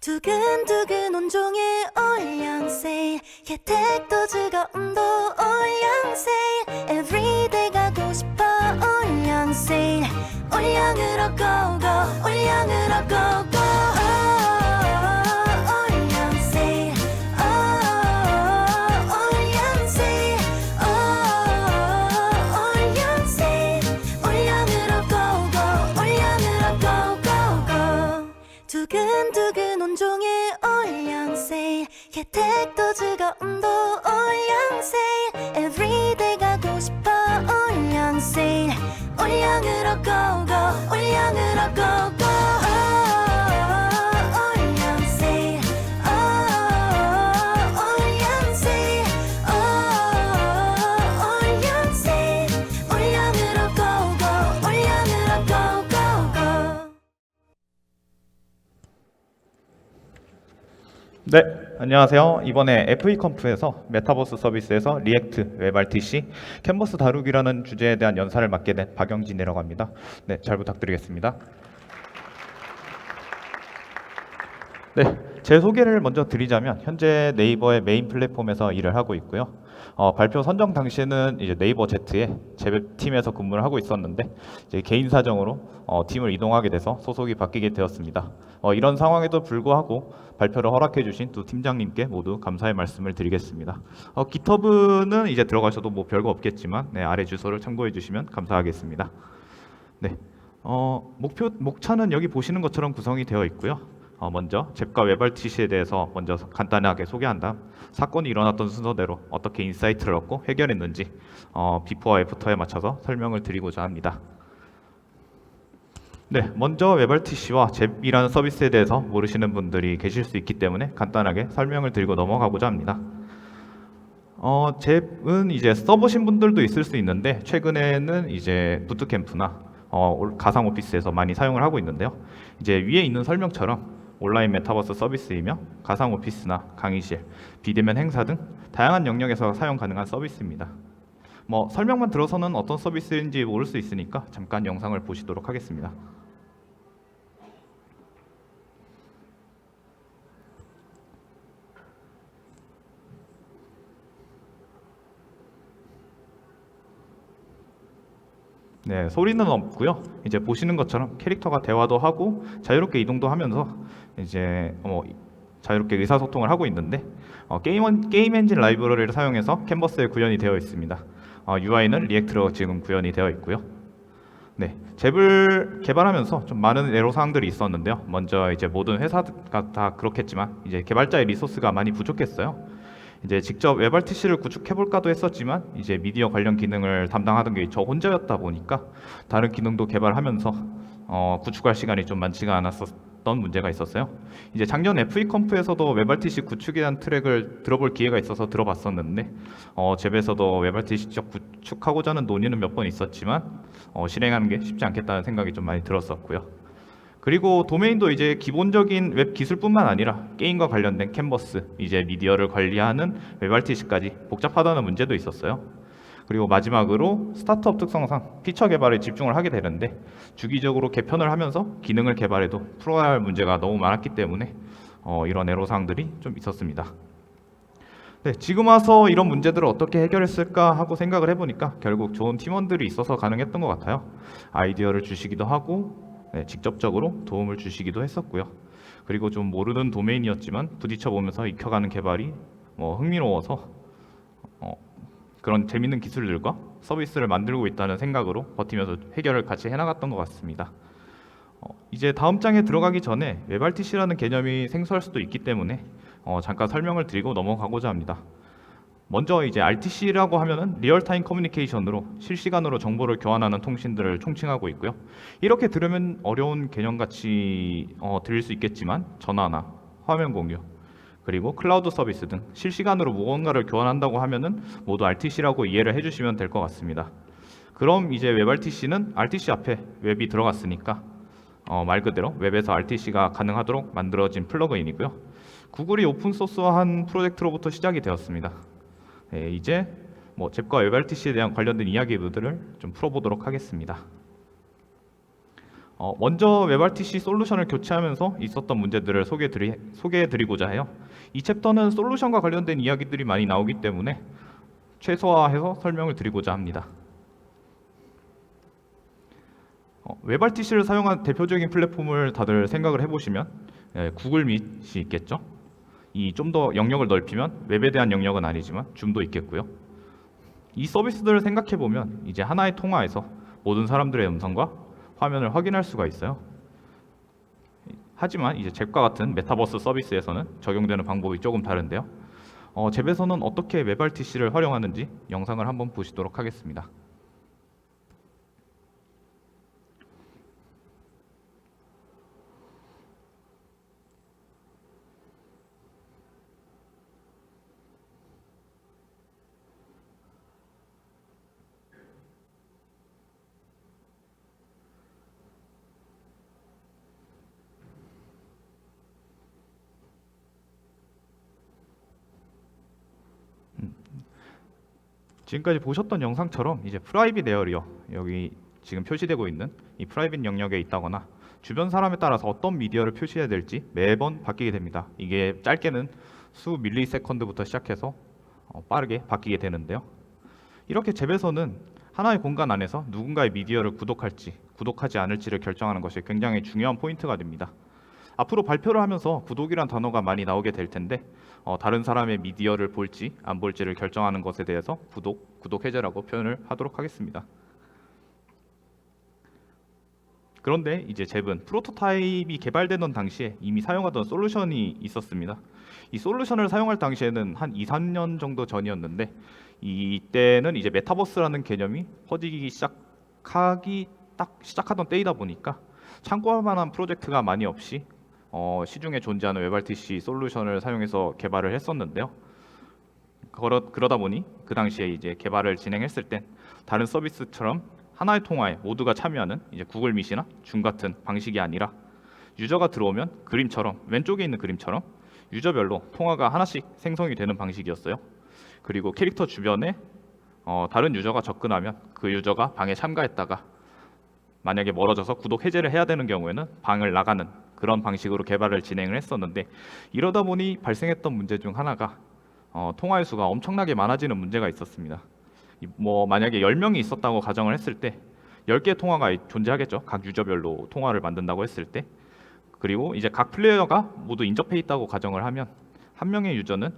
두근두근 온종일 올영 세일 혜택도 즐거움도 올영 세일 Everyday 가고 싶어 올영 세일 올영으로 고고 올영으로 고고 올영 세일 올영 세일 올영 세일 올영으로 고고 올영으로 고고고 두근두근 온종일 올영 세일 혜택도 즐거움도 올영 세일 Everyday 가고 싶어 올영 세일 올영으로 고고 올영으로 고고 올영 세일 올영 세일 올영 세일 올영으로 고고 올영으로 고고고 네, 안녕하세요. 이번에 FEconf에서 메타버스 서비스에서 리액트, 웹RTC, 캔버스 다루기라는 주제에 대한 연사를 맡게 된 박영진이라고 합니다. 네, 잘 부탁드리겠습니다. 네, 제 소개를 먼저 드리자면 현재 네이버의 메인 플랫폼에서 일을 하고 있고요. 발표 선정 당시에는 이제 네이버 Z의 제팀에서 근무를 하고 있었는데 이제 개인 사정으로 팀을 이동하게 돼서 소속이 바뀌게 되었습니다. 이런 상황에도 불구하고 발표를 허락해 주신 두 팀장님께 모두 감사의 말씀을 드리겠습니다. GitHub는 이제 들어가셔도 뭐 별거 없겠지만 네, 아래 주소를 참고해 주시면 감사하겠습니다. 네, 목차는 여기 보시는 것처럼 구성이 되어 있고요. 먼저 잽과 웹RTC에 대해서 먼저 간단하게 소개한 다음 사건이 일어났던 순서대로 어떻게 인사이트를 얻고 해결했는지 비포와 애프터에 맞춰서 설명을 드리고자 합니다. 네, 먼저 웹RTC와 잽이라는 서비스에 대해서 모르시는 분들이 계실 수 있기 때문에 간단하게 설명을 드리고 넘어가고자 합니다. 잽은 이제 써보신 분들도 있을 수 있는데 최근에는 이제 부트캠프나 가상 오피스에서 많이 사용을 하고 있는데요. 이제 위에 있는 설명처럼 온라인 메타버스 서비스이며 가상 오피스나 강의실, 비대면 행사 등 다양한 영역에서 사용 가능한 서비스입니다. 설명만 들어서는 어떤 서비스인지 모를 수 있으니까 잠깐 영상을 보시도록 하겠습니다. 네, 소리는 없고요. 이제 보시는 것처럼 캐릭터가 대화도 하고 자유롭게 이동도 하면서 이제 자유롭게 의사소통을 하고 있는데 게임 엔진 라이브러리를 사용해서 캔버스에 구현이 되어 있습니다. UI는 리액트로 지금 구현이 되어 있고요. 네, 잽을 개발하면서 좀 많은 애로사항들이 있었는데요. 먼저 이제 모든 회사가 다 그렇겠지만 이제 개발자의 리소스가 많이 부족했어요. 이제 직접 웹RTC를 구축해볼까도 했었지만 이제 미디어 관련 기능을 담당하던 게 저 혼자였다 보니까 다른 기능도 개발하면서 구축할 시간이 좀 많지가 않았었던 문제가 있었어요. 이제 작년 FEconf에서도 웹RTC 구축에 대한 트랙을 들어볼 기회가 있어서 들어봤었는데 잽에서도 웹RTC 쪽 구축하고자 하는 논의는 몇 번 있었지만 실행하는 게 쉽지 않겠다는 생각이 좀 많이 들었었고요. 그리고 도메인도 이제 기본적인 웹 기술뿐만 아니라 게임과 관련된 캔버스, 이제 미디어를 관리하는 웹RTC까지 복잡하다는 문제도 있었어요. 그리고 마지막으로 스타트업 특성상 피처 개발에 집중을 하게 되는데 주기적으로 개편을 하면서 기능을 개발해도 풀어야 할 문제가 너무 많았기 때문에 이런 애로사항들이 좀 있었습니다. 네, 지금 와서 이런 문제들을 어떻게 해결했을까 하고 생각을 해보니까 결국 좋은 팀원들이 있어서 가능했던 것 같아요. 아이디어를 주시기도 하고 네, 직접적으로 도움을 주시기도 했었고요. 그리고 좀 모르는 도메인이었지만 부딪혀 보면서 익혀가는 개발이 흥미로워서 그런 재밌는 기술들과 서비스를 만들고 있다는 생각으로 버티면서 해결을 같이 해나갔던 것 같습니다. 이제 다음 장에 들어가기 전에 웹RTC라는 개념이 생소할 수도 있기 때문에 잠깐 설명을 드리고 넘어가고자 합니다. 먼저 이제 RTC라고 하면은 리얼타임 커뮤니케이션으로 실시간으로 정보를 교환하는 통신들을 총칭하고 있고요. 이렇게 들으면 어려운 개념같이 들릴 수 있겠지만 전화나 화면 공유 그리고 클라우드 서비스 등 실시간으로 무언가를 교환한다고 하면은 모두 RTC라고 이해를 해주시면 될 것 같습니다. 그럼 이제 웹RTC는 RTC 앞에 웹이 들어갔으니까 말 그대로 웹에서 RTC가 가능하도록 만들어진 플러그인이고요. 구글이 오픈소스화한 프로젝트로부터 시작이 되었습니다. 네, 이제 잽과 웹RTC에 대한 관련된 이야기들을 좀 풀어보도록 하겠습니다. 먼저 WebRTC 솔루션을 교체하면서 있었던 문제들을 소개해드리고자 해요. 이 챕터는 솔루션과 관련된 이야기들이 많이 나오기 때문에 최소화해서 설명을 드리고자 합니다. WebRTC를 사용한 대표적인 플랫폼을 다들 생각을 해보시면 구글 밑이 있겠죠. 이 좀 더 영역을 넓히면 웹에 대한 영역은 아니지만 줌도 있겠고요. 이 서비스들을 생각해 보면 이제 하나의 통화에서 모든 사람들의 음성과 화면을 확인할 수가 있어요. 하지만 이제 잽과 같은 메타버스 서비스에서는 적용되는 방법이 조금 다른데요. 잽에서는 어떻게 WebRTC를 활용하는지 영상을 한번 보시도록 하겠습니다. 지금까지 보셨던 영상처럼 이제 프라이빗 에어리어, 여기 지금 표시되고 있는 이 프라이빗 영역에 있다거나 주변 사람에 따라서 어떤 미디어를 표시해야 될지 매번 바뀌게 됩니다. 이게 짧게는 수 밀리세컨드부터 시작해서 빠르게 바뀌게 되는데요. 이렇게 잽에서는 하나의 공간 안에서 누군가의 미디어를 구독할지 구독하지 않을지를 결정하는 것이 굉장히 중요한 포인트가 됩니다. 앞으로 발표를 하면서 구독이란 단어가 많이 나오게 될 텐데 다른 사람의 미디어를 볼지 안 볼지를 결정하는 것에 대해서 구독 해제라고 표현을 하도록 하겠습니다. 그런데 이제 잽은 프로토타입이 개발되던 당시에 이미 사용하던 솔루션이 있었습니다. 이 솔루션을 사용할 당시에는 한 2, 3년 정도 전이었는데 이때는 이제 메타버스라는 개념이 퍼지기 시작하던 때이다 보니까 참고할 만한 프로젝트가 많이 없이 시중에 존재하는 WebRTC 솔루션을 사용해서 개발을 했었는데요. 그러다 보니 그 당시에 이제 개발을 진행했을 땐 다른 서비스처럼 하나의 통화에 모두가 참여하는 이제 구글 미시나 줌 같은 방식이 아니라 유저가 들어오면 그림처럼 왼쪽에 있는 그림처럼 유저별로 통화가 하나씩 생성이 되는 방식이었어요. 그리고 캐릭터 주변에 다른 유저가 접근하면 그 유저가 방에 참가했다가 만약에 멀어져서 구독 해제를 해야 되는 경우에는 방을 나가는 그런 방식으로 개발을 진행을 했었는데 이러다 보니 발생했던 문제 중 하나가 통화의 수가 엄청나게 많아지는 문제가 있었습니다. 만약에 10명이 있었다고 가정을 했을 때 10개의 통화가 존재하겠죠. 각 유저별로 통화를 만든다고 했을 때. 그리고 이제 각 플레이어가 모두 인접해 있다고 가정을 하면 한 명의 유저는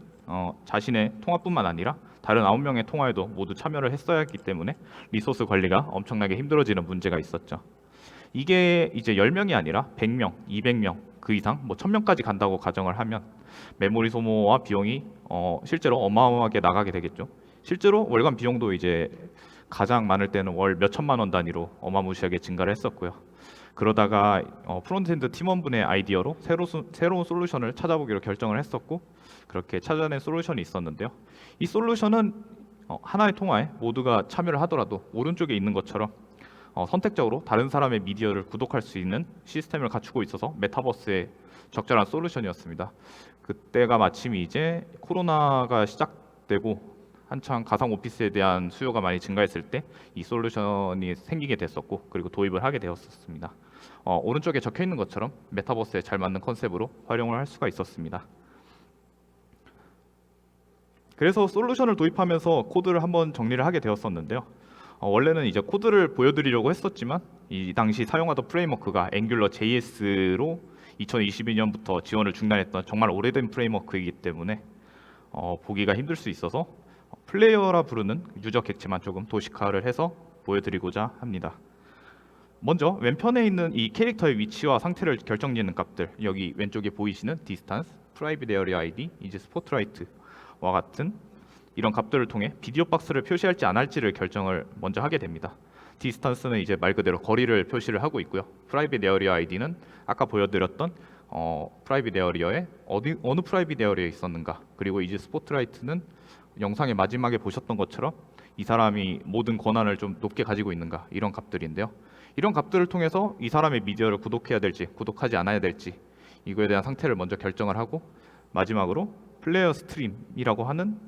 자신의 통화뿐만 아니라 다른 9명의 통화에도 모두 참여를 했어야 했기 때문에 리소스 관리가 엄청나게 힘들어지는 문제가 있었죠. 이게 이제 10명이 아니라 100명, 200명, 그 이상 1000명까지 간다고 가정을 하면 메모리 소모와 비용이 실제로 어마어마하게 나가게 되겠죠. 실제로 월간 비용도 이제 가장 많을 때는 월 몇천만 원 단위로 어마무시하게 증가를 했었고요. 그러다가 프론트엔드 팀원분의 아이디어로 새로운 솔루션을 찾아보기로 결정을 했었고 그렇게 찾아낸 솔루션이 있었는데요. 이 솔루션은 하나의 통화에 모두가 참여를 하더라도 오른쪽에 있는 것처럼 선택적으로 다른 사람의 미디어를 구독할 수 있는 시스템을 갖추고 있어서 메타버스에 적절한 솔루션이었습니다. 그때가 마침 이제 코로나가 시작되고 한창 가상 오피스에 대한 수요가 많이 증가했을 때 이 솔루션이 생기게 됐었고 그리고 도입을 하게 되었습니다. 오른쪽에 적혀 있는 것처럼 메타버스에 잘 맞는 컨셉으로 활용을 할 수가 있었습니다. 그래서 솔루션을 도입하면서 코드를 한번 정리를 하게 되었었는데요. 원래는 이제 코드를 보여드리려고 했었지만 이 당시 사용하던 프레임워크가 앵귤러 JS로 2022년부터 지원을 중단했던 정말 오래된 프레임워크이기 때문에 보기가 힘들 수 있어서 플레이어라 부르는 유저 객체만 조금 도식화를 해서 보여드리고자 합니다. 먼저 왼편에 있는 이 캐릭터의 위치와 상태를 결정짓는 값들, 여기 왼쪽에 보이시는 디스탄스, 프라이빗 에어리어 아이디, 이제 스포트라이트와 같은 이런 값들을 통해 비디오 박스를 표시할지 안 할지를 결정을 먼저 하게 됩니다. 디스턴스는 이제 말 그대로 거리를 표시를 하고 있고요. 프라이빗 에어리어 아이디는 아까 보여드렸던 프라이빗 에어리어에 어느 프라이빗 에어리어에 있었는가, 그리고 이제 스포트라이트는 영상의 마지막에 보셨던 것처럼 이 사람이 모든 권한을 좀 높게 가지고 있는가, 이런 값들인데요. 이런 값들을 통해서 이 사람의 미디어를 구독해야 될지 구독하지 않아야 될지 이거에 대한 상태를 먼저 결정을 하고, 마지막으로 플레이어 스트림이라고 하는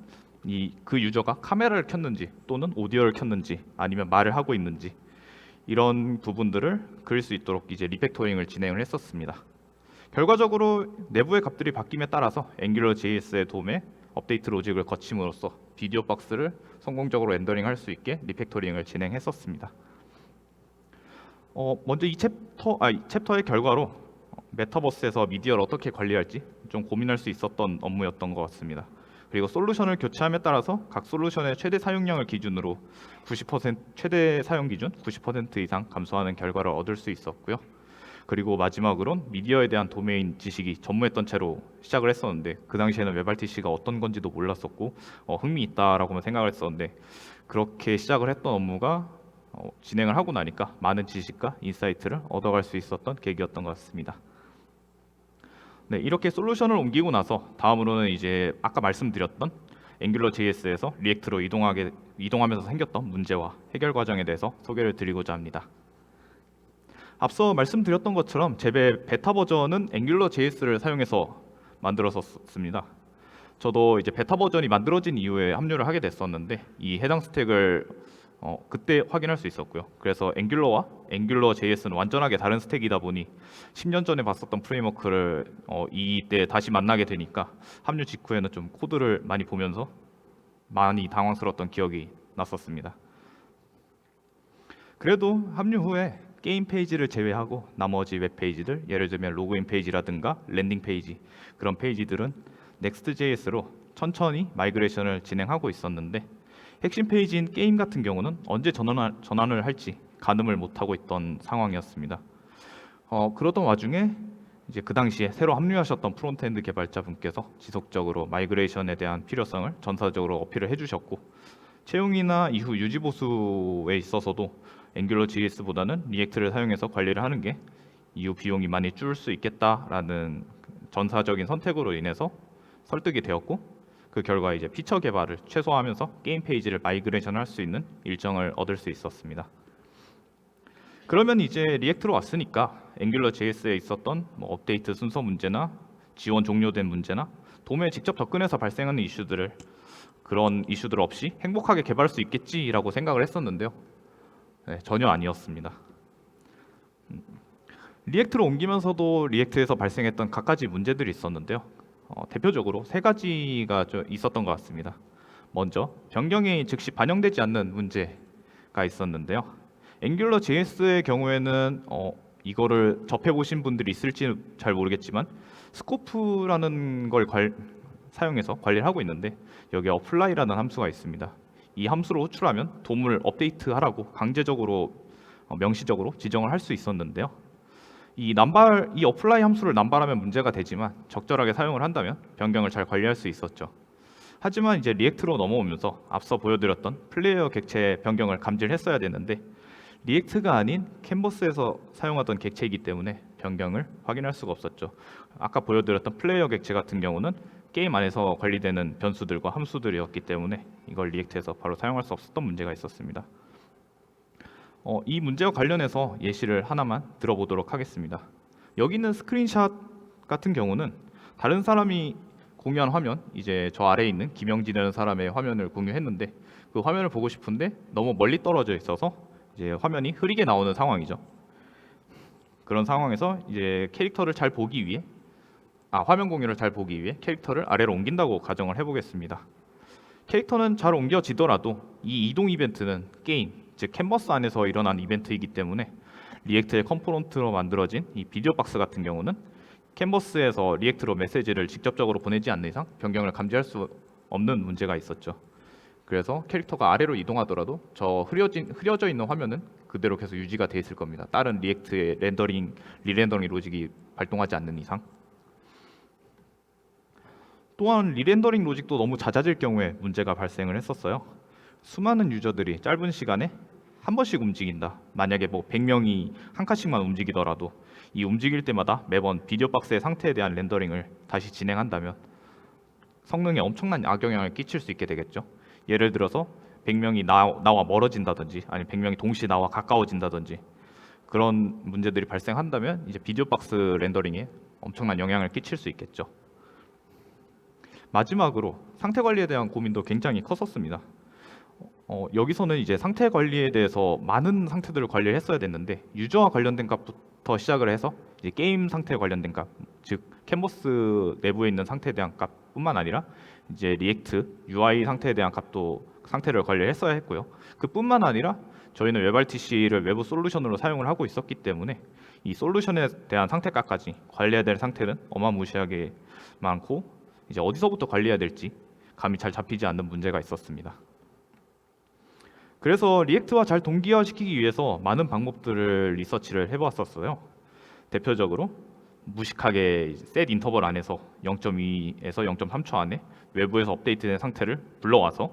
그 유저가 카메라를 켰는지 또는 오디오를 켰는지 아니면 말을 하고 있는지 이런 부분들을 그릴 수 있도록 이제 리팩토링을 진행을 했었습니다. 결과적으로 내부의 값들이 바뀜에 따라서 앵귤러 JS의 도움에 업데이트 로직을 거침으로써 비디오 박스를 성공적으로 렌더링할 수 있게 리팩토링을 진행했었습니다. 먼저 이 챕터의 결과로 메타버스에서 미디어를 어떻게 관리할지 좀 고민할 수 있었던 업무였던 것 같습니다. 그리고 솔루션을 교체함에 따라서 각 솔루션의 최대 사용량을 기준으로 90% 최대 사용 기준 90% 이상 감소하는 결과를 얻을 수 있었고요. 그리고 마지막으론 미디어에 대한 도메인 지식이 전무했던 채로 시작을 했었는데 그 당시에는 웹RTC가 어떤 건지도 몰랐었고 흥미있다라고만 생각을 했었는데 그렇게 시작을 했던 업무가 진행을 하고 나니까 많은 지식과 인사이트를 얻어갈 수 있었던 계기였던 것 같습니다. 네, 이렇게 솔루션을 옮기고 나서 다음으로는 이제 아까 말씀드렸던 앵귤러 JS에서 리액트로 이동하면서 생겼던 문제와 해결 과정에 대해서 소개를 드리고자 합니다. 앞서 말씀드렸던 것처럼 제 베타 버전은 앵귤러 JS를 사용해서 만들었었습니다. 저도 이제 베타 버전이 만들어진 이후에 합류를 하게 됐었는데 이 해당 스택을 그때 확인할 수 있었고요. 그래서 앵귤러와 앵귤러 JS는 완전하게 다른 스택이다 보니 10년 전에 봤었던 프레임워크를 이때 다시 만나게 되니까 합류 직후에는 좀 코드를 많이 보면서 많이 당황스러웠던 기억이 났었습니다. 그래도 합류 후에 게임 페이지를 제외하고 나머지 웹 페이지들, 예를 들면 로그인 페이지라든가 랜딩 페이지, 그런 페이지들은 Next.js로 천천히 마이그레이션을 진행하고 있었는데 핵심 페이지인 게임 같은 경우는 언제 전환을 할지 가늠을 못하고 있던 상황이었습니다. 그러던 와중에 이제 그 당시에 새로 합류하셨던 프론트엔드 개발자분께서 지속적으로 마이그레이션에 대한 필요성을 전사적으로 어필을 해주셨고 채용이나 이후 유지 보수에 있어서도 앵귤러 JS보다는 리액트를 사용해서 관리를 하는 게 이후 비용이 많이 줄 수 있겠다라는 전사적인 선택으로 인해서 설득이 되었고 그 결과 이제 피처 개발을 최소화하면서 게임 페이지를 마이그레이션 할 수 있는 일정을 얻을 수 있었습니다. 그러면 이제 리액트로 왔으니까 앵귤러 JS에 있었던 업데이트 순서 문제나 지원 종료된 문제나 돔에 직접 접근해서 발생하는 그런 이슈들 없이 행복하게 개발할 수 있겠지라고 생각을 했었는데요. 네, 전혀 아니었습니다. 리액트로 옮기면서도 리액트에서 발생했던 갖가지 문제들이 있었는데요. 대표적으로 세 가지가 있었던 것 같습니다. 먼저 변경이 즉시 반영되지 않는 문제가 있었는데요. 앵귤러 JS의 경우에는 이거를 접해보신 분들이 있을지 잘 모르겠지만 스코프라는 걸 사용해서 관리를 하고 있는데 여기에 apply라는 함수가 있습니다. 이 함수로 호출하면 돔을 업데이트하라고 강제적으로 명시적으로 지정을 할 수 있었는데요. 이 apply 함수를 남발하면 문제가 되지만 적절하게 사용을 한다면 변경을 잘 관리할 수 있었죠. 하지만 이제 리액트로 넘어오면서 앞서 보여드렸던 플레이어 객체 변경을 감지를 했어야 되는데 리액트가 아닌 캔버스에서 사용하던 객체이기 때문에 변경을 확인할 수가 없었죠. 아까 보여드렸던 플레이어 객체 같은 경우는 게임 안에서 관리되는 변수들과 함수들이었기 때문에 이걸 리액트에서 바로 사용할 수 없었던 문제가 있었습니다. 이 문제와 관련해서 예시를 하나만 들어보도록 하겠습니다. 여기 있는 스크린샷 같은 경우는 다른 사람이 공유한 화면, 이제 저 아래에 있는 김영진이라는 사람의 화면을 공유했는데 그 화면을 보고 싶은데 너무 멀리 떨어져 있어서 이제 화면이 흐리게 나오는 상황이죠. 그런 상황에서 이제 캐릭터를 잘 보기 위해 화면 공유를 잘 보기 위해 캐릭터를 아래로 옮긴다고 가정을 해보겠습니다. 캐릭터는 잘 옮겨지더라도 이 이동 이벤트는 게임, 즉 캔버스 안에서 일어난 이벤트이기 때문에 리액트의 컴포넌트로 만들어진 이 비디오 박스 같은 경우는 캔버스에서 리액트로 메시지를 직접적으로 보내지 않는 이상 변경을 감지할 수 없는 문제가 있었죠. 그래서 캐릭터가 아래로 이동하더라도 저 흐려져 있는 화면은 그대로 계속 유지가 돼 있을 겁니다. 다른 리액트의 리렌더링 로직이 발동하지 않는 이상. 또한 리렌더링 로직도 너무 잦아질 경우에 문제가 발생을 했었어요. 수많은 유저들이 짧은 시간에 한 번씩 움직인다. 만약에 100명이 한 칸씩만 움직이더라도 이 움직일 때마다 매번 비디오 박스의 상태에 대한 렌더링을 다시 진행한다면 성능에 엄청난 악영향을 끼칠 수 있게 되겠죠. 예를 들어서 100명이 나와 멀어진다든지 아니면 100명이 동시에 나와 가까워진다든지 그런 문제들이 발생한다면 이제 비디오 박스 렌더링에 엄청난 영향을 끼칠 수 있겠죠. 마지막으로 상태 관리에 대한 고민도 굉장히 컸었습니다. 여기서는 이제 상태 관리에 대해서 많은 상태들을 관리를 했어야 됐는데 유저와 관련된 값부터 시작을 해서 이제 게임 상태 관련된 값, 즉 캔버스 내부에 있는 상태에 대한 값뿐만 아니라 이제 리액트 UI 상태에 대한 값도 상태를 관리했어야 했고요. 그뿐만 아니라 저희는 웹RTC를 외부 솔루션으로 사용을 하고 있었기 때문에 이 솔루션에 대한 상태값까지 관리해야 될 상태는 어마무시하게 많고 이제 어디서부터 관리해야 될지 감이 잘 잡히지 않는 문제가 있었습니다. 그래서 리액트와 잘 동기화시키기 위해서 많은 방법들을 리서치를 해보았었어요. 대표적으로 무식하게 셋 인터벌 안에서 0.2에서 0.3초 안에 외부에서 업데이트된 상태를 불러와서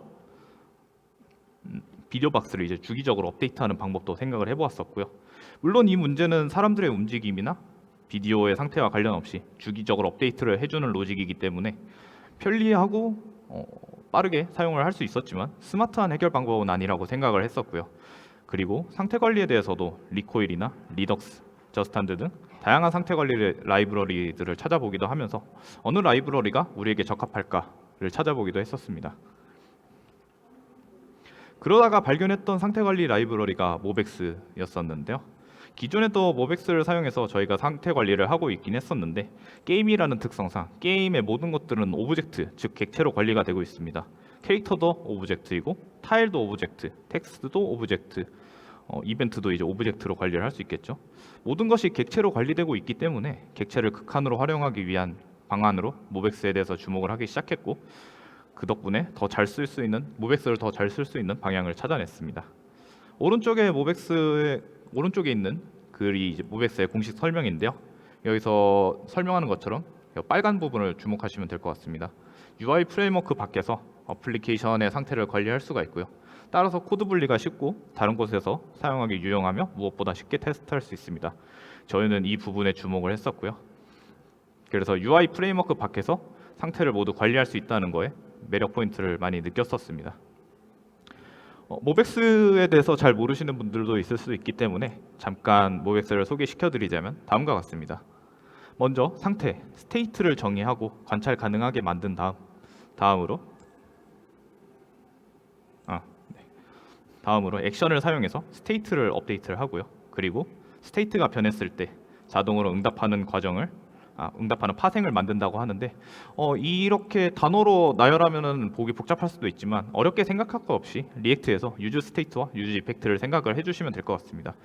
비디오 박스를 이제 주기적으로 업데이트하는 방법도 생각을 해보았었고요. 물론 이 문제는 사람들의 움직임이나 비디오의 상태와 관련 없이 주기적으로 업데이트를 해주는 로직이기 때문에 편리하고 빠르게 사용을 할 수 있었지만 스마트한 해결 방법은 아니라고 생각을 했었고요. 그리고 상태 관리에 대해서도 리코일이나 리덕스, 저스트한드 등 다양한 상태 관리 라이브러리들을 찾아보기도 하면서 어느 라이브러리가 우리에게 적합할까를 찾아보기도 했었습니다. 그러다가 발견했던 상태 관리 라이브러리가 모벡스였었는데요. 기존에도 모벡스를 사용해서 저희가 상태 관리를 하고 있긴 했었는데 게임이라는 특성상 게임의 모든 것들은 오브젝트, 즉 객체로 관리가 되고 있습니다. 캐릭터도 오브젝트이고 타일도 오브젝트, 텍스트도 오브젝트, 이벤트도 이제 오브젝트로 관리를 할 수 있겠죠. 모든 것이 객체로 관리되고 있기 때문에 객체를 극한으로 활용하기 위한 방안으로 모벡스에 대해서 주목을 하기 시작했고 그 덕분에 더 잘 쓸 수 있는 모벡스를 더 잘 쓸 수 있는 방향을 찾아냈습니다. 오른쪽에 있는 글이 이제 모벡스의 공식 설명인데요. 여기서 설명하는 것처럼 빨간 부분을 주목하시면 될 것 같습니다. UI 프레임워크 밖에서 어플리케이션의 상태를 관리할 수가 있고요. 따라서 코드 분리가 쉽고 다른 곳에서 사용하기 유용하며 무엇보다 쉽게 테스트할 수 있습니다. 저희는 이 부분에 주목을 했었고요. 그래서 UI 프레임워크 밖에서 상태를 모두 관리할 수 있다는 거에 매력 포인트를 많이 느꼈었습니다. 모벡스에 대해서 잘 모르시는 분들도 있을 수 있기 때문에 잠깐 모벡스를 소개시켜 드리자면 다음과 같습니다. 먼저 상태, 스테이트를 정의하고 관찰 가능하게 만든 다음으로 액션을 사용해서 스테이트를 업데이트를 하고요. 그리고 스테이트가 변했을 때 자동으로 응답하는 파생을 만든다고 하는데 이렇게 단어로 나열하면은 보기 복잡할 수도 있지만 어렵게 생각할 거 없이 리액트에서 유즈 스테이트와 유즈 이펙트를 생각을 해주시면 될 것 같습니다.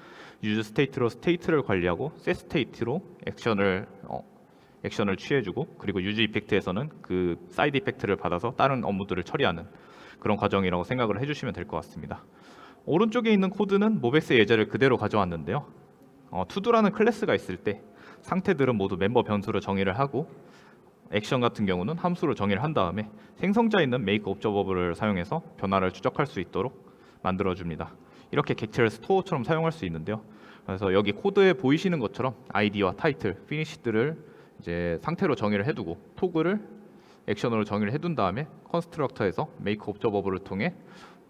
유즈 스테이트로 스테이트를 관리하고 셋 스테이트로 액션을 취해주고 그리고 유즈 이펙트에서는 그 사이드 이펙트를 받아서 다른 업무들을 처리하는 그런 과정이라고 생각을 해주시면 될 것 같습니다. 오른쪽에 있는 코드는 모벡스의 예제를 그대로 가져왔는데요. 투두라는 클래스가 있을 때 상태들은 모두 멤버 변수로 정의를 하고 액션 같은 경우는 함수로 정의를 한 다음에 생성자에 있는 make observable을 사용해서 변화를 추적할 수 있도록 만들어줍니다. 이렇게 객체를 스토어처럼 사용할 수 있는데요. 그래서 여기 코드에 보이시는 것처럼 id와 타이틀, finish들을 이제 상태로 정의를 해두고 토글을 액션으로 정의를 해둔 다음에 컨스트럭터에서 make observable을 통해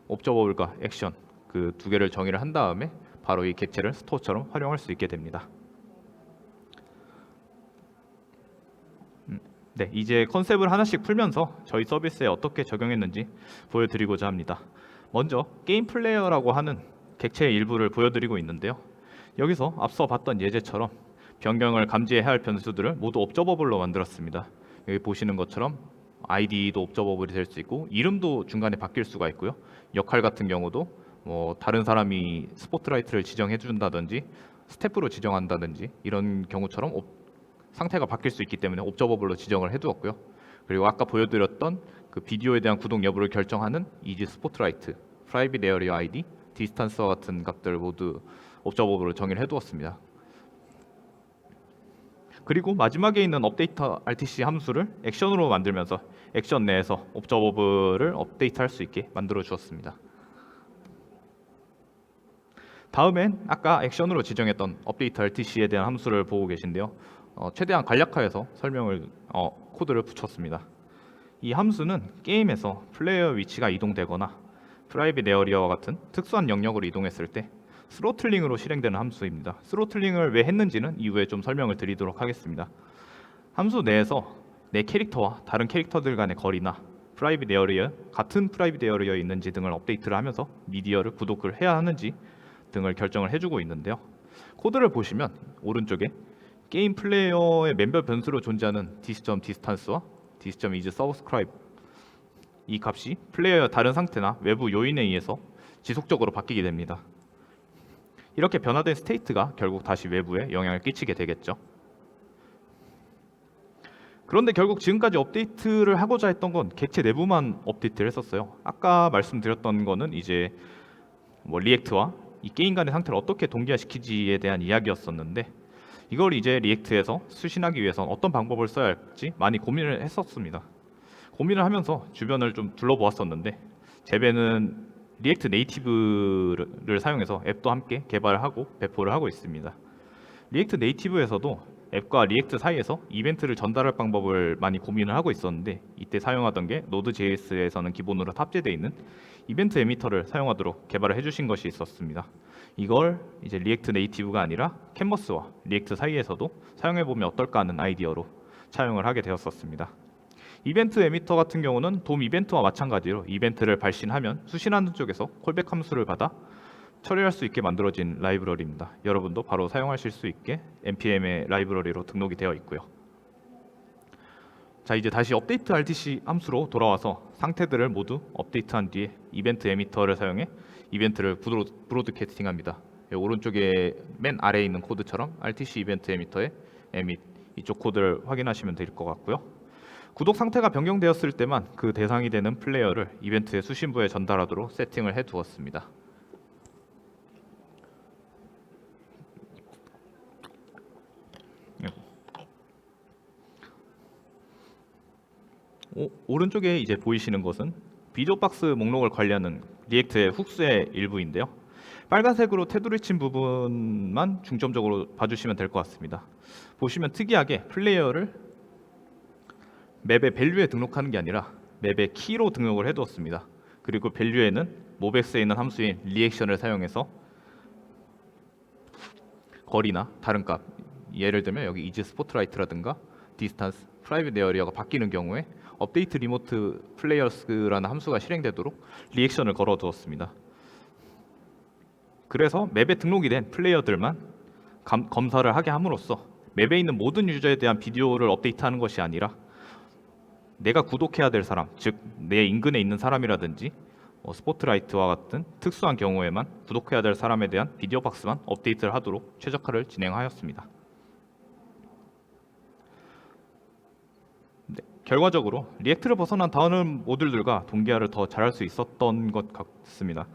observable과 액션 그 두 개를 정의를 한 다음에 바로 이 객체를 스토어처럼 활용할 수 있게 됩니다. 네, 이제 컨셉을 하나씩 풀면서 저희 서비스에 어떻게 적용했는지 보여드리고자 합니다. 먼저 게임 플레이어라고 하는 객체의 일부를 보여드리고 있는데요. 여기서 앞서 봤던 예제처럼 변경을 감지해야 할 변수들을 모두 observable로 만들었습니다. 여기 보시는 것처럼 ID도 observable이 될 수 있고 이름도 중간에 바뀔 수가 있고요. 역할 같은 경우도 다른 사람이 스포트라이트를 지정해 준다든지 스태프로 지정한다든지 이런 경우처럼 상태가 바뀔 수 있기 때문에 observable로 지정을 해두었고요. 그리고 아까 보여드렸던 그 비디오에 대한 구독 여부를 결정하는 이지 스포트라이트, 프라이빗 에어리어 ID, 디스턴스와 같은 값들 모두 observable로 정의를 해두었습니다. 그리고 마지막에 있는 업데이트 RTC 함수를 액션으로 만들면서 액션 내에서 observable을 업데이트할 수 있게 만들어 주었습니다. 다음엔 아까 액션으로 지정했던 업데이트 RTC에 대한 함수를 보고 계신데요. 최대한 간략화해서 코드를 붙였습니다. 이 함수는 게임에서 플레이어 위치가 이동되거나 프라이빗 에어리어와 같은 특수한 영역으로 이동했을 때 스로틀링으로 실행되는 함수입니다. 스로틀링을 왜 했는지는 이후에 좀 설명을 드리도록 하겠습니다. 함수 내에서 내 캐릭터와 다른 캐릭터들 간의 거리나 프라이빗 에어리어 같은 프라이빗 에어리어에 있는지 등을 업데이트를 하면서 미디어를 구독을 해야 하는지 등을 결정을 해주고 있는데요. 코드를 보시면 오른쪽에 게임 플레이어의 멤버 변수로 존재하는 dis.distance와 dis.isSubscribe 이 값이 플레이어의 다른 상태나 외부 요인에 의해서 지속적으로 바뀌게 됩니다. 이렇게 변화된 스테이트가 결국 다시 외부에 영향을 끼치게 되겠죠. 그런데 결국 지금까지 업데이트를 하고자 했던 건 객체 내부만 업데이트를 했었어요. 아까 말씀드렸던 거는 이제 뭐 리액트와 이 게임 간의 상태를 어떻게 동기화시키지에 대한 이야기였었는데, 이걸 이제 리액트에서 수신하기 위해서는 어떤 방법을 써야 할지 많이 고민을 했었습니다. 고민을 하면서 주변을 좀 둘러보았었는데, 제배는 리액트 네이티브를 사용해서 앱도 함께 개발을 하고 배포를 하고 있습니다. 리액트 네이티브에서도 앱과 리액트 사이에서 이벤트를 전달할 방법을 많이 고민을 하고 있었는데, 이때 사용하던 게 노드.js에서는 기본으로 탑재되어 있는 이벤트 에미터를 사용하도록 개발을 해주신 것이 있었습니다. 이걸 이제 리액트 네이티브가 아니라 캔버스와 리액트 사이에서도 사용해보면 어떨까 하는 아이디어로 차용을 하게 되었었습니다. 이벤트 에미터 같은 경우는 돔 이벤트와 마찬가지로 이벤트를 발신하면 수신하는 쪽에서 콜백 함수를 받아 처리할 수 있게 만들어진 라이브러리입니다. 여러분도 바로 사용하실 수 있게 npm의 라이브러리로 등록이 되어 있고요. 자, 이제 다시 업데이트 RTC 함수로 돌아와서 상태들을 모두 업데이트한 뒤에 이벤트 에미터를 사용해 이벤트를 브로드캐스팅합니다. 오른쪽에 맨 아래에 있는 코드처럼 RTC 이벤트 에미터의 에밋 이쪽 코드를 확인하시면 될 것 같고요. 구독 상태가 변경되었을 때만 그 대상이 되는 플레이어를 이벤트의 수신부에 전달하도록 세팅을 해 두었습니다. 오른쪽에 이제 보이시는 것은 비디오 박스 목록을 관리하는 리액트의 훅스의 일부인데요. 빨간색으로 테두리 친 부분만 중점적으로 봐주시면 될 것 같습니다. 보시면 특이하게 플레이어를 맵의 밸류에 등록하는 게 아니라 맵의 키로 등록을 해두었습니다. 그리고 밸류에는 모백스에 있는 함수인 리액션을 사용해서 거리나 다른 값, 예를 들면 여기 이즈 스포트라이트라든가 디스탄스, 프라이빗 에어리어가 바뀌는 경우에 업데이트 리모트 플레이어스라는 함수가 실행되도록 리액션을 걸어 두었습니다. 그래서 맵에 등록이 된 플레이어들만 검사를 하게 함으로써 맵에 있는 모든 유저에 대한 비디오를 업데이트하는 것이 아니라 내가 구독해야 될 사람, 즉 내 인근에 있는 사람이라든지 스포트라이트와 같은 특수한 경우에만 구독해야 될 사람에 대한 비디오 박스만 업데이트를 하도록 최적화를 진행하였습니다. 네, 결과적으로 리액트를 벗어난 다른 모듈들과 동기화를 더 잘할 수 있었던 것 같습니다.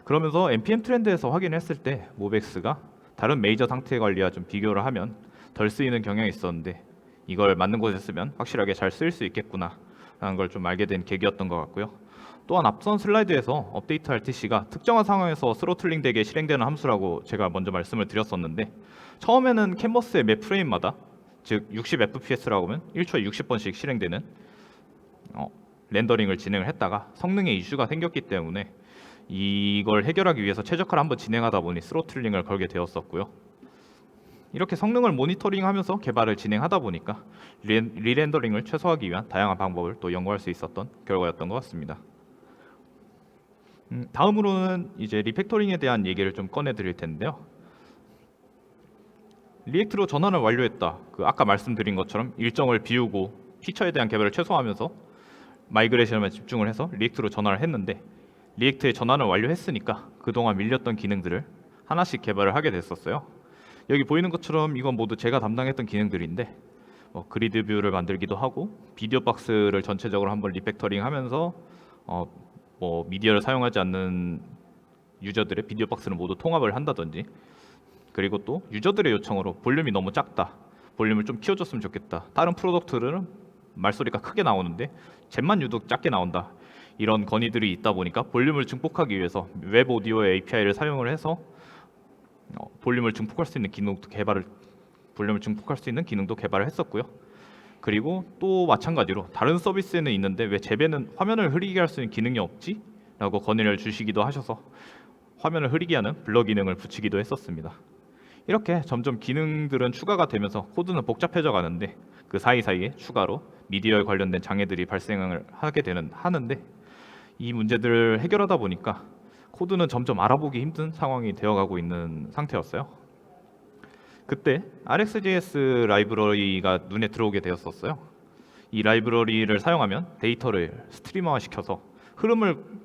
그러면서 npm 트렌드에서 확인했을 때 모백스가 다른 메이저 상태 관리와 좀 비교를 하면 덜 쓰이는 경향이 있었는데, 이걸 맞는 곳에 쓰면 확실하게 잘 쓰일 수 있겠구나 라는 걸 좀 알게 된 계기였던 것 같고요. 또한 앞선 슬라이드에서 업데이트 RTC가 특정한 상황에서 스로틀링 되게 실행되는 함수라고 제가 먼저 말씀을 드렸었는데, 처음에는 캔버스의 맵 프레임마다, 즉 60fps라고 하면 1초에 60번씩 실행되는 렌더링을 진행을 했다가 성능에 이슈가 생겼기 때문에 이걸 해결하기 위해서 최적화를 한번 진행하다 보니 스로틀링을 걸게 되었었고요. 이렇게 성능을 모니터링하면서 개발을 진행하다 보니까 리렌더링을 최소화하기 위한 다양한 방법을 또 연구할 수 있었던 결과였던 것 같습니다. 다음으로는 이제 리팩토링에 대한 얘기를 좀 꺼내 드릴 텐데요. 리액트로 전환을 완료했다. 아까 말씀드린 것처럼 일정을 비우고 피처에 대한 개발을 최소화하면서 마이그레이션에 집중을 해서 리액트로 전환을 했는데, 리액트에 전환을 완료했으니까 그동안 밀렸던 기능들을 하나씩 개발을 하게 됐었어요. 여기 보이는 것처럼 이건 모두 제가 담당했던 기능들인데, 그리드 뷰를 만들기도 하고 비디오 박스를 전체적으로 한번 리팩터링 하면서 미디어를 사용하지 않는 유저들의 비디오 박스를 모두 통합을 한다든지, 그리고 또 유저들의 요청으로 볼륨이 너무 작다, 볼륨을 좀 키워줬으면 좋겠다, 다른 프로덕트들은 말소리가 크게 나오는데 잼만 유독 작게 나온다, 이런 건의들이 있다 보니까 볼륨을 증폭하기 위해서 웹 오디오의 API를 사용을 해서 볼륨을 증폭할 수 있는 기능도 개발을 했었고요. 그리고 또 마찬가지로 다른 서비스에는 있는데 왜 제배는 화면을 흐리게 할 수 있는 기능이 없지? 라고 건의를 주시기도 하셔서 화면을 흐리게 하는 블러 기능을 붙이기도 했었습니다. 이렇게 점점 기능들은 추가가 되면서 코드는 복잡해져 가는데 그 사이사이에 추가로 미디어에 관련된 장애들이 발생을 하는데 이 문제들을 해결하다 보니까 코드는 점점 알아보기 힘든 상황이 되어가고 있는 상태였어요. 그때 RxJS 라이브러리가 눈에 들어오게 되었었어요. 이 라이브러리를 사용하면 데이터를 스트리머화 시켜서 흐름을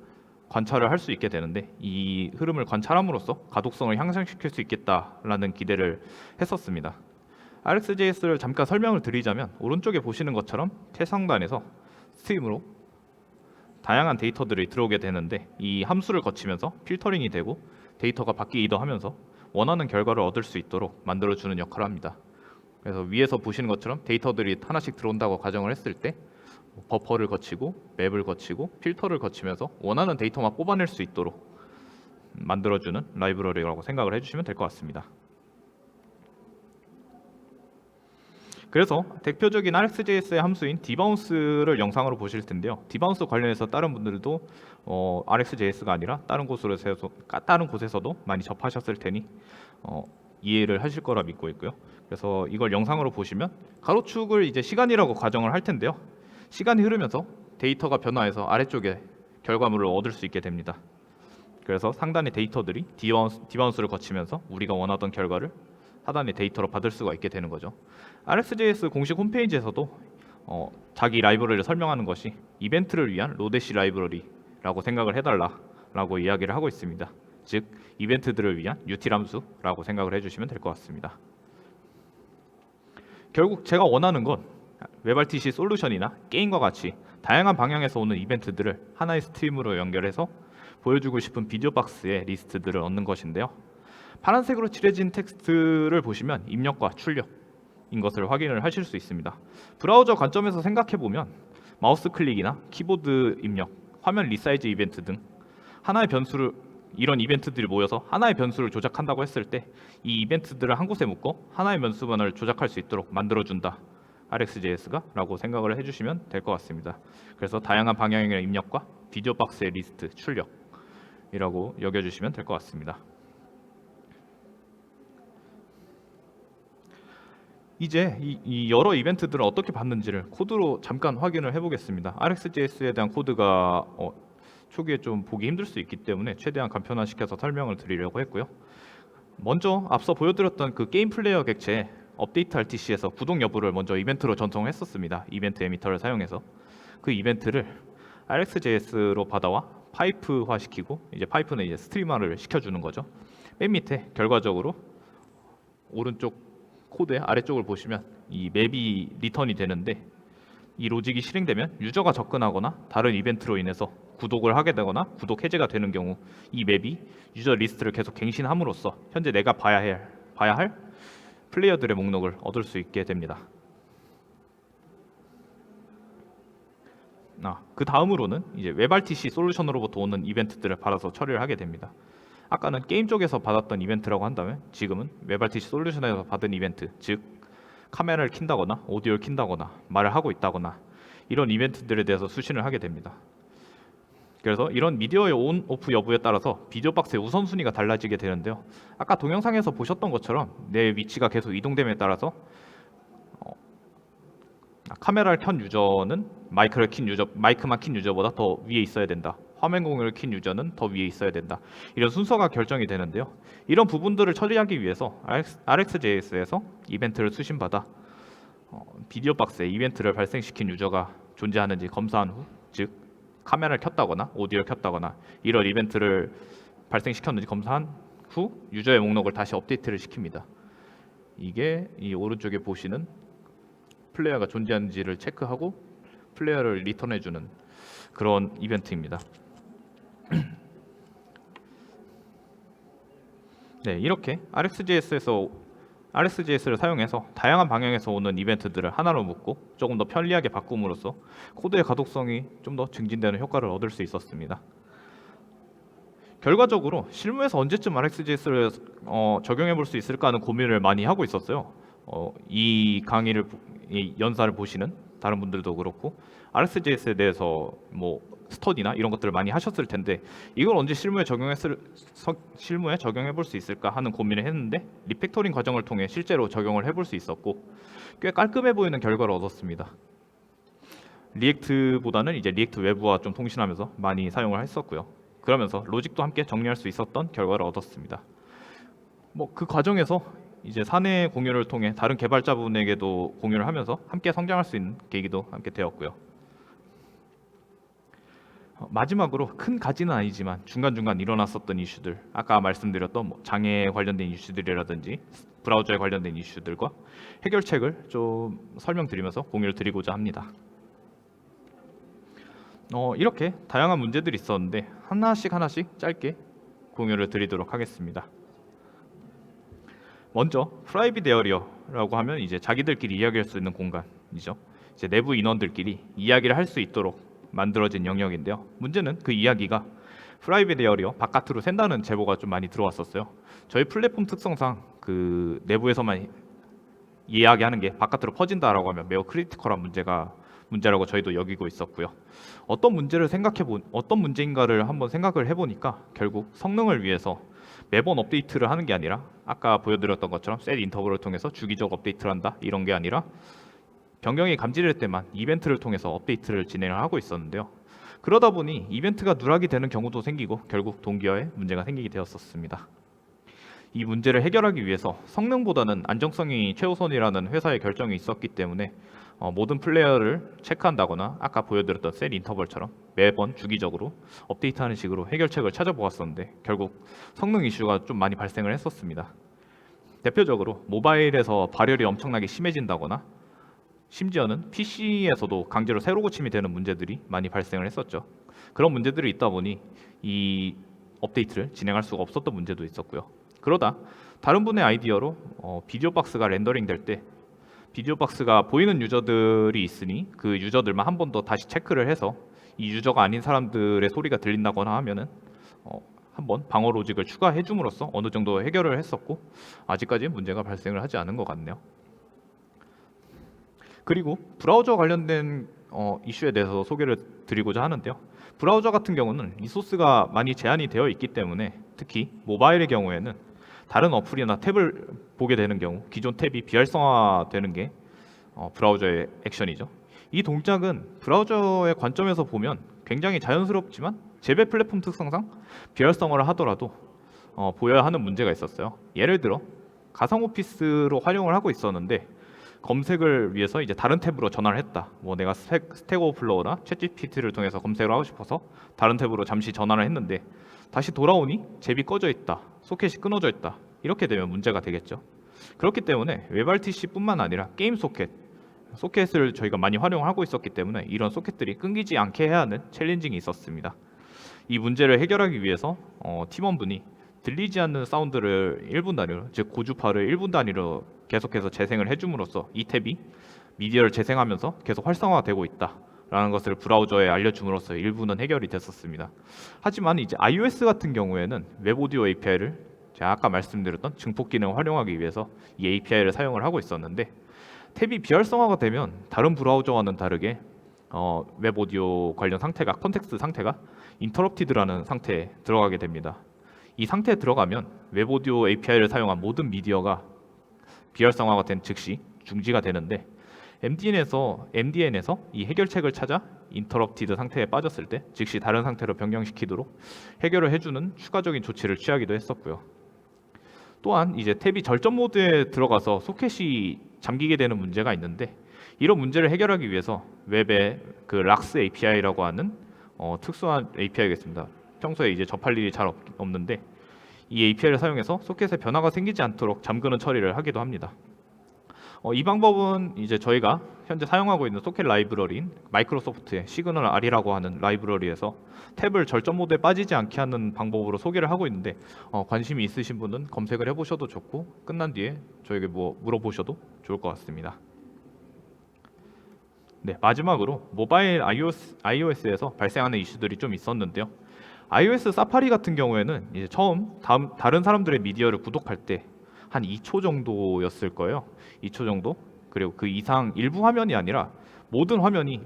관찰을 할 수 있게 되는데 이 흐름을 관찰함으로써 가독성을 향상시킬 수 있겠다라는 기대를 했었습니다. RxJS를 잠깐 설명을 드리자면 오른쪽에 보시는 것처럼 최상단에서 스트림으로 다양한 데이터들이 들어오게 되는데 이 함수를 거치면서 필터링이 되고 데이터가 바뀌기도 하면서 원하는 결과를 얻을 수 있도록 만들어주는 역할을 합니다. 그래서 위에서 보시는 것처럼 데이터들이 하나씩 들어온다고 가정을 했을 때 버퍼를 거치고 맵을 거치고 필터를 거치면서 원하는 데이터만 뽑아낼 수 있도록 만들어주는 라이브러리라고 생각을 해주시면 될 것 같습니다. 그래서 대표적인 RxJS의 함수인 dbounce를 영상으로 보실 텐데요. dbounce 관련해서 다른 분들도 RxJS가 아니라 다른 곳에서도 많이 접하셨을 테니 이해를 하실 거라 믿고 있고요. 그래서 이걸 영상으로 보시면 가로축을 이제 시간이라고 가정을 할 텐데요. 시간이 흐르면서 데이터가 변화해서 아래쪽에 결과물을 얻을 수 있게 됩니다. 그래서 상단의 데이터들이 dbounce를 거치면서 우리가 원하던 결과를 하단의 데이터로 받을 수가 있게 되는 거죠. RxJS 공식 홈페이지에서도 자기 라이브러리를 설명하는 것이 이벤트를 위한 로데시 라이브러리라고 생각을 해달라라고 이야기를 하고 있습니다. 즉 이벤트들을 위한 util 함수라고 생각을 해주시면 될 것 같습니다. 결국 제가 원하는 건 WebRTC 솔루션이나 게임과 같이 다양한 방향에서 오는 이벤트들을 하나의 스트림으로 연결해서 보여주고 싶은 비디오 박스의 리스트들을 얻는 것인데요. 파란색으로 칠해진 텍스트를 보시면 입력과 출력인 것을 확인을 하실 수 있습니다. 브라우저 관점에서 생각해보면 마우스 클릭이나 키보드 입력, 화면 리사이즈 이벤트 등 하나의 변수를 이런 이벤트들이 모여서 하나의 변수를 조작한다고 했을 때 이 이벤트들을 한 곳에 묶어 하나의 변수만을 조작할 수 있도록 만들어준다. RxJS가 라고 생각을 해주시면 될 것 같습니다. 그래서 다양한 방향의 입력과 비디오 박스의 리스트, 출력이라고 여겨주시면 될 것 같습니다. 이제 이 여러 이벤트들을 어떻게 받는지를 코드로 잠깐 확인을 해보겠습니다. RxJS에 대한 코드가 초기에 좀 보기 힘들 수 있기 때문에 최대한 간편화시켜서 설명을 드리려고 했고요. 먼저 앞서 보여드렸던 그 게임 플레이어 객체 업데이트 RTC에서 구독 여부를 먼저 이벤트로 전송했었습니다. 이벤트 에미터를 사용해서 그 이벤트를 RxJS로 받아와 파이프화 시키고 이제 파이프는 이제 스트리머를 시켜주는 거죠. 맨 밑에 결과적으로 오른쪽 코드의 아래쪽을 보시면 이 맵이 리턴이 되는데 이 로직이 실행되면 유저가 접근하거나 다른 이벤트로 인해서 구독을 하게 되거나 구독 해제가 되는 경우 이 맵이 유저 리스트를 계속 갱신함으로써 현재 내가 봐야 할 플레이어들의 목록을 얻을 수 있게 됩니다. 그 다음으로는 이제 WebRTC 솔루션으로부터 오는 이벤트들을 받아서 처리를 하게 됩니다. 아까는 게임 쪽에서 받았던 이벤트라고 한다면 지금은 WebRTC 솔루션에서 받은 이벤트, 즉 카메라를 킨다거나 오디오를 킨다거나 말을 하고 있다거나 이런 이벤트들에 대해서 수신을 하게 됩니다. 그래서 이런 미디어의 온, 오프 여부에 따라서 비디오 박스의 우선순위가 달라지게 되는데요. 아까 동영상에서 보셨던 것처럼 내 위치가 계속 이동됨에 따라서 카메라를 켠 유저는 마이크만 킨 유저보다 더 위에 있어야 된다. 화면 공유를 킨 유저는 더 위에 있어야 된다. 이런 순서가 결정이 되는데요. 이런 부분들을 처리하기 위해서 RxJS에서 이벤트를 수신받아 비디오 박스에 이벤트를 발생시킨 유저가 존재하는지 검사한 후, 즉 카메라를 켰다거나 오디오를 켰다거나 이런 이벤트를 발생시켰는지 검사한 후 유저의 목록을 다시 업데이트를 시킵니다. 이게 이 오른쪽에 보시는 플레이어가 존재하는지를 체크하고 플레이어를 리턴해주는 그런 이벤트입니다. 네, 이렇게 RxJS를 사용해서 다양한 방향에서 오는 이벤트들을 하나로 묶고 조금 더 편리하게 바꿈으로써 코드의 가독성이 좀 더 증진되는 효과를 얻을 수 있었습니다. 결과적으로 실무에서 언제쯤 RxJS를 적용해 볼 수 있을까 하는 고민을 많이 하고 있었어요. 이 강의를 이 연사를 보시는 다른 분들도 그렇고 RxJS에 대해서 뭐 스터디나 이런 것들을 많이 하셨을 텐데 이걸 언제 실무에 적용해 볼 수 있을까 하는 고민을 했는데 리팩토링 과정을 통해 실제로 적용을 해볼 수 있었고 꽤 깔끔해 보이는 결과를 얻었습니다. 리액트보다는 이제 리액트 외부와 좀 통신하면서 많이 사용을 했었고요. 그러면서 로직도 함께 정리할 수 있었던 결과를 얻었습니다. 뭐 그 과정에서 이제 사내 공유를 통해 다른 개발자분에게도 공유를 하면서 함께 성장할 수 있는 계기도 함께 되었고요. 마지막으로 큰 가지는 아니지만 중간중간 일어났었던 이슈들, 아까 말씀드렸던 뭐 장애에 관련된 이슈들이라든지 브라우저에 관련된 이슈들과 해결책을 좀 설명드리면서 공유를 드리고자 합니다. 이렇게 다양한 문제들이 있었는데 하나씩 짧게 공유를 드리도록 하겠습니다. 먼저 프라이빗 에어리어라고 하면 이제 자기들끼리 이야기할 수 있는 공간이죠. 이제 내부 인원들끼리 이야기를 할 수 있도록 만들어진 영역인데요. 문제는 그 이야기가 프라이빗 에어리어 바깥으로 샌다는 제보가 좀 많이 들어왔었어요. 저희 플랫폼 특성상 그 내부에서만 이야기하는 게 바깥으로 퍼진다라고 하면 매우 크리티컬한 문제라고 저희도 여기고 있었고요. 어떤 문제인가를 한번 생각을 해보니까 결국 성능을 위해서 매번 업데이트를 하는 게 아니라 아까 보여드렸던 것처럼 셋 인터벌을 통해서 주기적 업데이트를 한다 이런 게 아니라 변경이 감지될 때만 이벤트를 통해서 업데이트를 진행을 하고 있었는데요. 그러다 보니 이벤트가 누락이 되는 경우도 생기고 결국 동기화에 문제가 생기게 되었었습니다. 이 문제를 해결하기 위해서 성능보다는 안정성이 최우선이라는 회사의 결정이 있었기 때문에 모든 플레이어를 체크한다거나 아까 보여드렸던 셋 인터벌처럼 매번 주기적으로 업데이트하는 식으로 해결책을 찾아보았었는데 결국 성능 이슈가 좀 많이 발생을 했었습니다. 대표적으로 모바일에서 발열이 엄청나게 심해진다거나 심지어는 PC에서도 강제로 새로 고침이 되는 문제들이 많이 발생을 했었죠. 그런 문제들이 있다 보니 이 업데이트를 진행할 수가 없었던 문제도 있었고요. 그러다 다른 분의 아이디어로 비디오 박스가 렌더링 될 때 비디오 박스가 보이는 유저들이 있으니 그 유저들만 한 번 더 다시 체크를 해서 이 유저가 아닌 사람들의 소리가 들린다거나 하면은 한번 방어 로직을 추가해 줌으로써 어느 정도 해결을 했었고 아직까지 문제가 발생을 하지 않은 것 같네요. 그리고 브라우저 관련된 이슈에 대해서 소개를 드리고자 하는데요. 브라우저 같은 경우는 리소스가 많이 제한이 되어 있기 때문에 특히 모바일의 경우에는 다른 어플이나 탭을 보게 되는 경우 기존 탭이 비활성화되는 게 브라우저의 액션이죠. 이 동작은 브라우저의 관점에서 보면 굉장히 자연스럽지만 재배 플랫폼 특성상 비활성화를 하더라도 보여야 하는 문제가 있었어요. 예를 들어 가상 오피스로 활용을 하고 있었는데 검색을 위해서 이제 다른 탭으로 전환을 했다. 뭐 내가 스택 오버플로우나 챗GPT를 통해서 검색을 하고 싶어서 다른 탭으로 잠시 전환을 했는데 다시 돌아오니 잽이 꺼져 있다. 소켓이 끊어져 있다. 이렇게 되면 문제가 되겠죠. 그렇기 때문에 웹RTC뿐만 아니라 게임 소켓을 저희가 많이 활용을 하고 있었기 때문에 이런 소켓들이 끊기지 않게 해야 하는 챌린징이 있었습니다. 이 문제를 해결하기 위해서 팀원분이 들리지 않는 사운드를 1분 단위로, 즉 고주파를 1분 단위로 계속해서 재생을 해줌으로써 이 탭이 미디어를 재생하면서 계속 활성화되고 있다라는 것을 브라우저에 알려줌으로써 일부는 해결이 됐었습니다. 하지만 이제 iOS 같은 경우에는 웹오디오 API를 제가 아까 말씀드렸던 증폭 기능을 활용하기 위해서 이 API를 사용을 하고 있었는데 탭이 비활성화가 되면 다른 브라우저와는 다르게 웹오디오 관련 상태가 컨텍스트 상태가 인터럽티드라는 상태에 들어가게 됩니다. 이 상태에 들어가면 웹오디오 API를 사용한 모든 미디어가 비활성화가 된 즉시 중지가 되는데 MDN에서 이 해결책을 찾아 인터럽티드 상태에 빠졌을 때 즉시 다른 상태로 변경시키도록 해결을 해주는 추가적인 조치를 취하기도 했었고요. 또한 이제 탭이 절전 모드에 들어가서 소켓이 잠기게 되는 문제가 있는데 이런 문제를 해결하기 위해서 웹의 그 락스 API라고 하는 특수한 API겠습니다. 평소에 이제 접할 일이 잘 없는데 이 API를 사용해서 소켓에 변화가 생기지 않도록 잠그는 처리를 하기도 합니다. 이 방법은 이제 저희가 현재 사용하고 있는 소켓 라이브러리인 마이크로소프트의 시그널 R이라고 하는 라이브러리에서 탭을 절전 모드에 빠지지 않게 하는 방법으로 소개를 하고 있는데 관심이 있으신 분은 검색을 해보셔도 좋고 끝난 뒤에 저에게 뭐 물어보셔도 좋을 것 같습니다. 네, 마지막으로 모바일 iOS에서 발생하는 이슈들이 좀 있었는데요. iOS 사파리 같은 경우에는 이제 다른 사람들의 미디어를 구독할 때 한 2초 정도였을 거예요. 2초 정도. 그리고 그 이상 일부 화면이 아니라 모든 화면이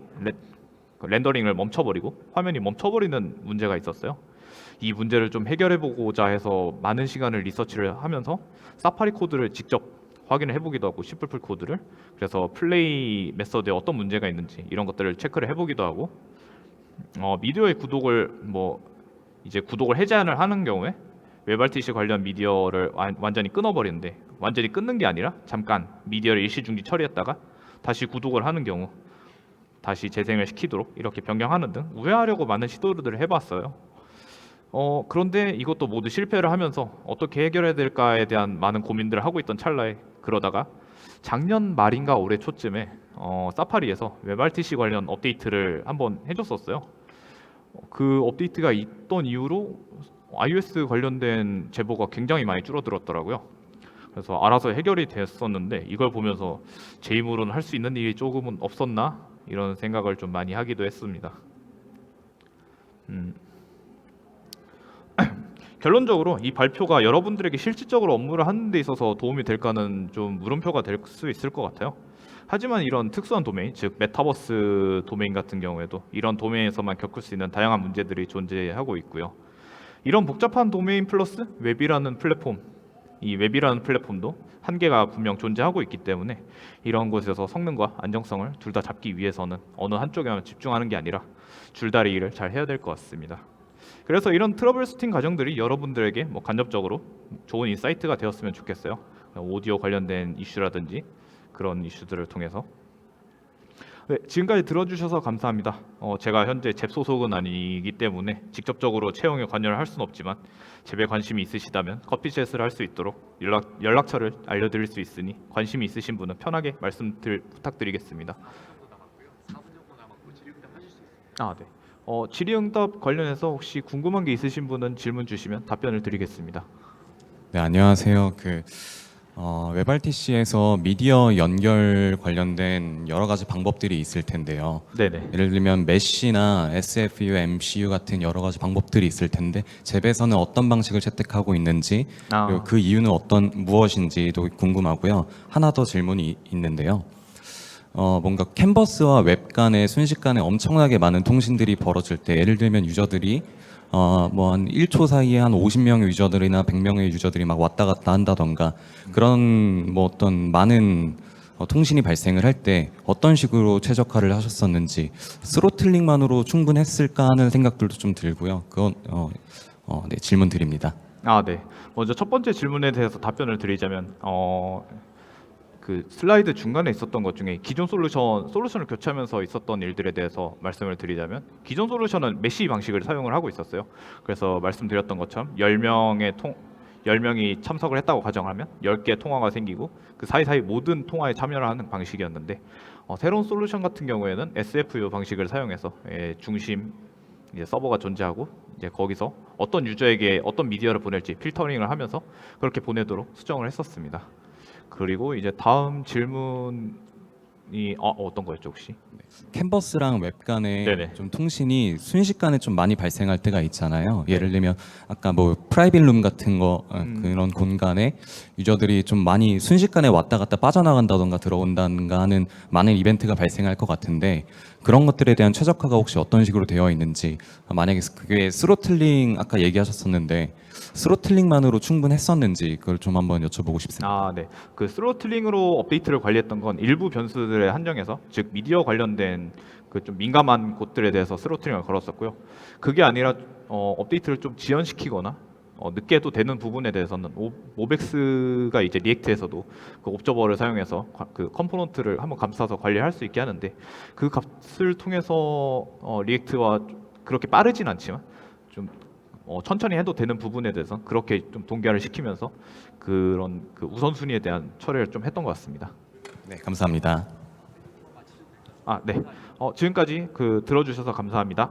렌더링을 멈춰버리고 화면이 멈춰버리는 문제가 있었어요. 이 문제를 좀 해결해보고자 해서 많은 시간을 리서치를 하면서 사파리 코드를 직접 확인을 해보기도 하고 C++ 코드를, 그래서 플레이 메서드에 어떤 문제가 있는지 이런 것들을 체크를 해보기도 하고, 미디어의 구독을 이제 구독을 해제를 하는 경우에 웹RTC 관련 미디어를 완전히 끊어버리는데, 완전히 끊는 게 아니라 잠깐 미디어를 일시 중지 처리했다가 다시 구독을 하는 경우 다시 재생을 시키도록 이렇게 변경하는 등 우회하려고 많은 시도들을 해봤어요. 그런데 이것도 모두 실패를 하면서 어떻게 해결해야 될까에 대한 많은 고민들을 하고 있던 찰나에, 그러다가 작년 말인가 올해 초쯤에 사파리에서 웹RTC 관련 업데이트를 한번 해줬었어요. 그 업데이트가 있던 이후로 iOS 관련된 제보가 굉장히 많이 줄어들었더라고요. 그래서 알아서 해결이 됐었는데, 이걸 보면서 제 힘으로는 할 수 있는 일이 조금은 없었나 이런 생각을 좀 많이 하기도 했습니다. 결론적으로 이 발표가 여러분들에게 실질적으로 업무를 하는 데 있어서 도움이 될까는 좀 물음표가 될 수 있을 것 같아요. 하지만 이런 특수한 도메인, 즉 메타버스 도메인 같은 경우에도 이런 도메인에서만 겪을 수 있는 다양한 문제들이 존재하고 있고요. 이런 복잡한 도메인 플러스 웹이라는 플랫폼, 이 웹이라는 플랫폼도 한계가 분명 존재하고 있기 때문에 이런 곳에서 성능과 안정성을 둘 다 잡기 위해서는 어느 한쪽에만 집중하는 게 아니라 줄다리기를 잘 해야 될 것 같습니다. 그래서 이런 트러블 슈팅 과정들이 여러분들에게 간접적으로 좋은 인사이트가 되었으면 좋겠어요. 오디오 관련된 이슈라든지 그런 이슈들을 통해서. 네, 지금까지 들어주셔서 감사합니다. 제가 현재 잽 소속은 아니기 때문에 직접적으로 채용에 관여를 할 수는 없지만 잽에 관심이 있으시다면 커피챗을 할 수 있도록 연락처를 알려드릴 수 있으니 관심이 있으신 분은 편하게 부탁드리겠습니다. 네. 질의응답 관련해서 혹시 궁금한 게 있으신 분은 질문 주시면 답변을 드리겠습니다. 네, 안녕하세요. 웹RTC에서 미디어 연결 관련된 여러 가지 방법들이 있을 텐데요. 네네. 예를 들면 메쉬나 SFU, MCU 같은 여러 가지 방법들이 있을 텐데 잽에서는 어떤 방식을 채택하고 있는지, 그리고 그 이유는 무엇인지도 궁금하고요. 하나 더 질문이 있는데요. 뭔가 캔버스와 웹 간에 순식간에 엄청나게 많은 통신들이 벌어질 때, 예를 들면 유저들이 한 1초 사이에 한 50명의 유저들이나 100명의 유저들이 막 왔다 갔다 한다던가, 그런 어떤 많은 통신이 발생을 할 때 어떤 식으로 최적화를 하셨었는지, 스로틀링만으로 충분했을까 하는 생각들도 좀 들고요. 그건 네, 질문 드립니다. 네. 먼저 첫 번째 질문에 대해서 답변을 드리자면, 그 슬라이드 중간에 있었던 것 중에 기존 솔루션을 교체하면서 있었던 일들에 대해서 말씀을 드리자면, 기존 솔루션은 메시 방식을 사용을 하고 있었어요. 그래서 말씀드렸던 것처럼 10명이 참석을 했다고 가정하면 10개 통화가 생기고 그 사이사이 모든 통화에 참여를 하는 방식이었는데, 새로운 솔루션 같은 경우에는 SFU 방식을 사용해서 중심 이제 서버가 존재하고, 이제 거기서 어떤 유저에게 어떤 미디어를 보낼지 필터링을 하면서 그렇게 보내도록 수정을 했었습니다. 그리고 이제 다음 질문이 어떤 거였죠 혹시? 캔버스랑 웹 간에 네네. 좀 통신이 순식간에 좀 많이 발생할 때가 있잖아요. 예를 들면 아까 프라이빗 룸 같은 거, 그런 공간에 유저들이 좀 많이 순식간에 왔다 갔다 빠져나간다던가 들어온다던가 하는 많은 이벤트가 발생할 것 같은데, 그런 것들에 대한 최적화가 혹시 어떤 식으로 되어 있는지, 만약에 그게 스로틀링 아까 얘기하셨었는데 스로틀링만으로 충분했었는지 그걸 좀 한번 여쭤보고 싶습니다. 네. 그 스로틀링으로 업데이트를 관리했던 건 일부 변수들에 한정해서, 즉 미디어 관련된 그 좀 민감한 곳들에 대해서 스로틀링을 걸었었고요. 그게 아니라 업데이트를 좀 지연시키거나 늦게 해도 되는 부분에 대해서는 모벡스가 이제 리액트에서도 그 옵저버를 사용해서 그 컴포넌트를 한번 감싸서 관리할 수 있게 하는데, 그 값을 통해서 리액트와 그렇게 빠르진 않지만 좀 천천히 해도 되는 부분에 대해서 그렇게 좀 동기화를 시키면서 그런 그 우선순위에 대한 처리를 좀 했던 것 같습니다. 네, 감사합니다. 네. 지금까지 들어주셔서 감사합니다.